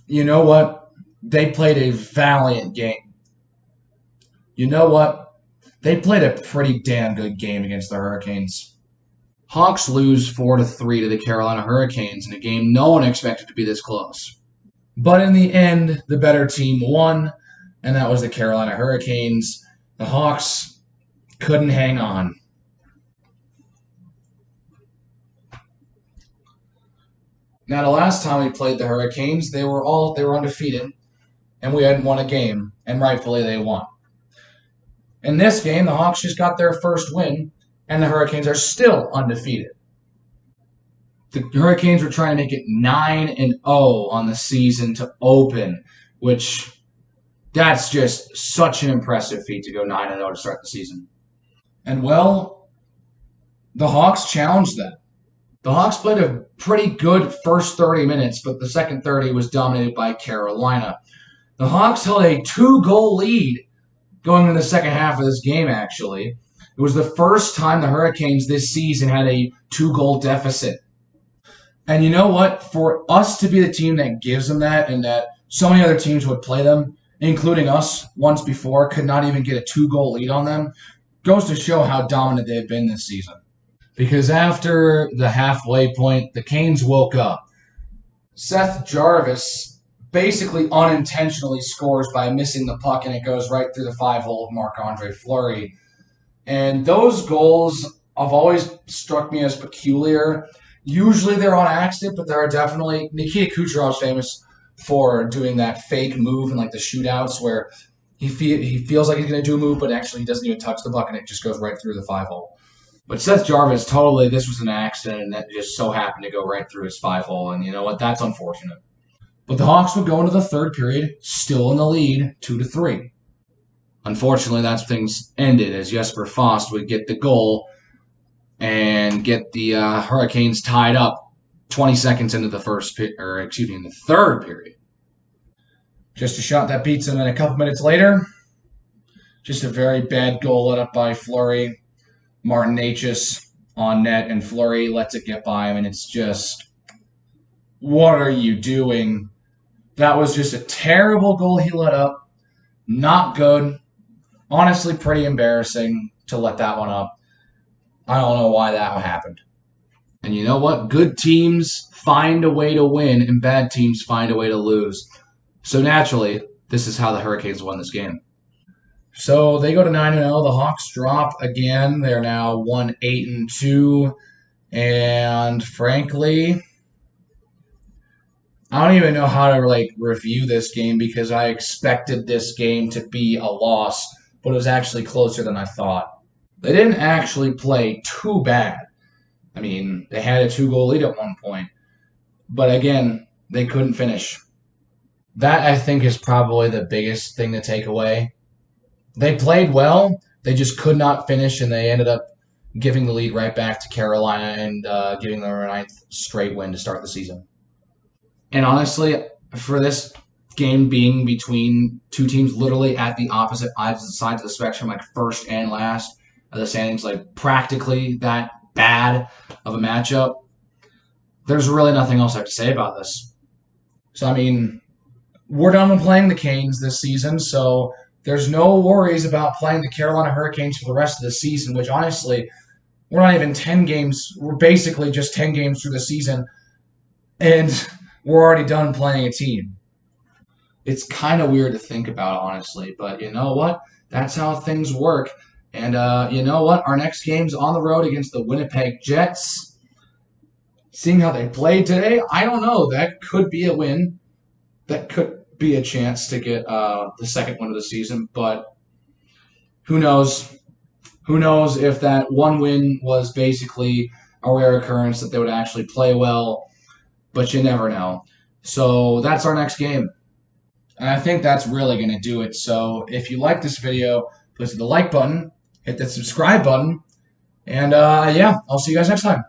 You know what? They played a valiant game. You know what? They played a pretty damn good game against the Hurricanes. Hawks lose 4-3 to the Carolina Hurricanes in a game no one expected to be this close. But in the end, the better team won, and that was the Carolina Hurricanes. The Hawks couldn't hang on. Now, the last time we played the Hurricanes, they were undefeated, and we hadn't won a game, and rightfully they won. In this game, the Hawks just got their first win, and the Hurricanes are still undefeated. The Hurricanes were trying to make it 9-0 on the season to open, which that's just such an impressive feat to go 9-0 to start the season. And well, the Hawks challenged them. The Hawks played a pretty good first 30 minutes, but the second 30 was dominated by Carolina. The Hawks held a 2-goal lead going into the second half of this game, actually. It was the first time the Hurricanes this season had a 2-goal deficit. And you know what? For us to be the team that gives them that, and that so many other teams would play them, including us once before, could not even get a 2-goal lead on them, goes to show how dominant they've been this season. Because after the halfway point, the Canes woke up. Seth Jarvis basically unintentionally scores by missing the puck, and it goes right through the 5-hole of Marc-Andre Fleury. And those goals have always struck me as peculiar. Usually they're on accident, but there are definitely... Nikita Kucherov's famous for doing that fake move in like the shootouts where he feels like he's going to do a move, but actually he doesn't even touch the puck, and it just goes right through the 5-hole. But Seth Jarvis, totally, this was an accident, and that just so happened to go right through his 5-hole, and you know what? That's unfortunate. But the Hawks would go into the third period, still in the lead, 2-3. Unfortunately, that's things ended as Jesper Fast would get the goal and get the Hurricanes tied up 20 seconds into the third period. Just a shot that beats them, and a couple minutes later, just a very bad goal let up by Fleury. Martin Necas on net, and Fleury lets it get by him, and it's just, what are you doing? That was just a terrible goal he let up. Not good. Honestly, pretty embarrassing to let that one up. I don't know why that happened. And you know what? Good teams find a way to win, and bad teams find a way to lose. So naturally, this is how the Hurricanes won this game. So they go to 9-0. The Hawks drop again. They're now 1-8-2. And frankly, I don't even know how to review this game because I expected this game to be a loss, but it was actually closer than I thought. They didn't actually play too bad. I mean, they had a 2-goal lead at one point. But again, they couldn't finish. That, I think, is probably the biggest thing to take away. They played well. They just could not finish, and they ended up giving the lead right back to Carolina and giving them a 9th straight win to start the season. And honestly, for this game being between two teams literally at the opposite sides of the spectrum, like first and last of the standings, like practically that bad of a matchup, there's really nothing else I have to say about this. So, I mean, we're done with playing the Canes this season, so there's no worries about playing the Carolina Hurricanes for the rest of the season, which honestly, we're not even 10 games. We're basically just 10 games through the season, and we're already done playing a team. It's kind of weird to think about, honestly, but you know what? That's how things work. And you know what? Our next game's on the road against the Winnipeg Jets. Seeing how they played today, I don't know. That could be a win. That could be a chance to get the second win of the season, but who knows? Who knows if that one win was basically a rare occurrence that they would actually play well, but you never know. So that's our next game. And I think that's really going to do it. So if you like this video, please hit the like button, hit the subscribe button, and yeah, I'll see you guys next time.